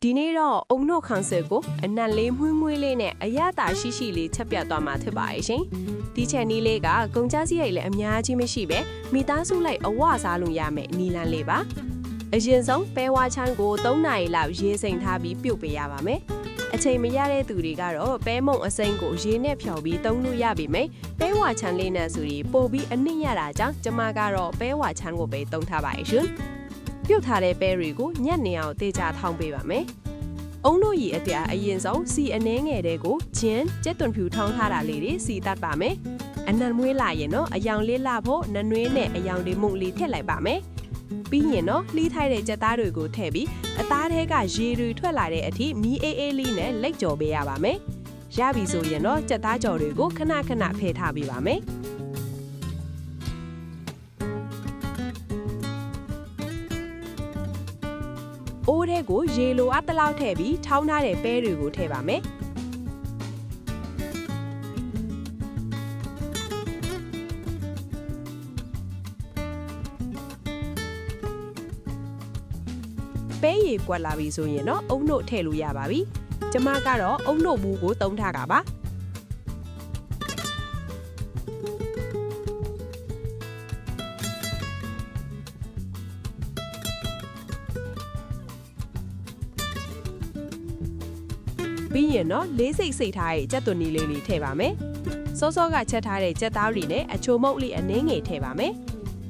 ဒီနေ့တော့အုံနှုတ်ခေါင်းဆက်ကိုအနက်လေးမွှေးမွှေးလေးနဲ့အရသာရှိရှိလေးချက်ပြတ်သွားမှာဖြစ်ပါရဲ့ရှင်ဒီချက်နီးလေးကကုန်ကြစရိတ်လည်းအများကြီးမရှိပဲမိသားစုလိုက်အဝစားလို့ရမယ်နီလန်းလေးပါအရင်ဆုံးပဲဝါချမ်းကို3နာရီလောက်ရေစိမ်ထားပြီးပြုတ်ပေးရပါမယ်အချိန်မရတဲ့သူတွေကတော့ပဲမုံအစိမ်းကိုရေနဲ့ဖြော်ပြီးသုံးလို့ရပြီမယ်ပဲဝါချမ်းလေးနဲ့ဆိုပြီးပို့ပြီးအနစ်ရတာကြောင့်ကျမကတော့ပဲဝါချမ်းကိုပဲသုံးထားပါရဲ့ရှင်ပြုတ်ထားတဲ့ပဲတွေကိုညက်နေအောင်တေချာထောင်းပေးပါမယ်အုံတို့ရီအတရားအရင်ဆုံးစီအနှဲငယ်တဲ့ကိုဂျင်းကျက်သွန်ဖြူထောင်းထားတာလေးတွေစီတတ်ပါမယ်အနံမွေးလာရင်တော့အယောင်လေးလှဖို့နနွေးနဲ့အယောင်လေးမှုန့်လေးထည့်လိုက်ပါမယ်ပြီးရင်တော့လှီးထိုက်တဲ့ကြက်သားတွေကိုထည့်ပြီးအသားထဲကရေတွေထွက်လာတဲ့အထိမီးအေးအေးလေးနဲ့လက်ကြော်ပေးရပါမယ်ရပြီဆိုရင်တော့ကြက်သားကြော်တွေကိုခဏခဏဖယ်ထားပေးပါမယ်အိုးထဲကိုရေလိုအပ်တလောက်ထည့်ပြီးထောင်းထားတဲ့ပဲတွေကိုထည့်ပါမယ်ပဲရည်ကွက်လာပြီဆိုရင်တော့အုံနှုတ်ထည့်လို့ရပါပြီကျမကတော့အုံနှုတ်ဘူးကိုတုံးထားတာပါပြီးရင်တော့လေးစိတ်စိတ်ထားတဲ့ကြက်သွန်နီလေးထည့်ပါမယ်စောစောကချက်ထားတဲ့ကြက်သားတွေနဲ့အချိုမုတ်လေးအနှင်းငယ်ထည့်ပါမယ်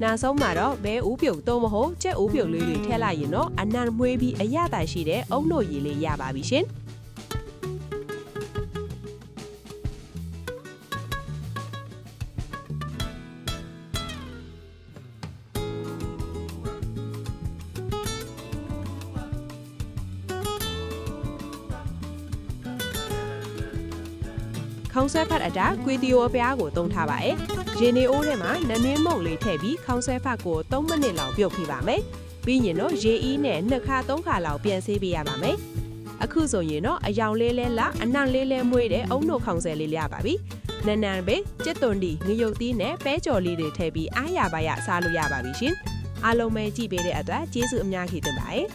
နောက်ဆုံးမှာတော့ဘဲဥပြုတ်သုံးမဟုတ်ကြက်ဥပြုတ်လေးတွေထည့်လိုက်ရင်တော့အနံမွှေးပြီးအရသာရှိတဲ့အုံနှုတ်ရည်လေးရပါပြီရှင်ခေါင်းဆွဲဖတ်အတာကွေတီယိုအပြားကိုသုံးထားပါရဲ့ရေနေအိုးထဲမှာနနွေးမုံလေးထည့်ပြီးခေါင်းဆွဲဖတ်ကို3မိနစ်လောက်ပြုတ်ပြပါမယ်ပြီးရင်တော့ရေအီးနဲ့2ခါ3ခါလောက်ပြန်ဆေးပေးရပါမယ်အခုဆိုရင်တော့အယောင်လေးလဲလာအနံ့လေးလဲမွေးတဲ့အုံနှုတ်ခေါင်းဆွဲလေးရပါပြီနန်နန်ပဲကြက်သွန်ဒီငရုတ်သီးနဲ့ပဲကြော်လေးတွေထည့်ပြီးအားရပါရစားလို့ရပါပြီရှင်အားလုံးပဲကြည့်ပေးတဲ့အတွက်ကျေးဇူးအများကြီးတင်ပါတယ်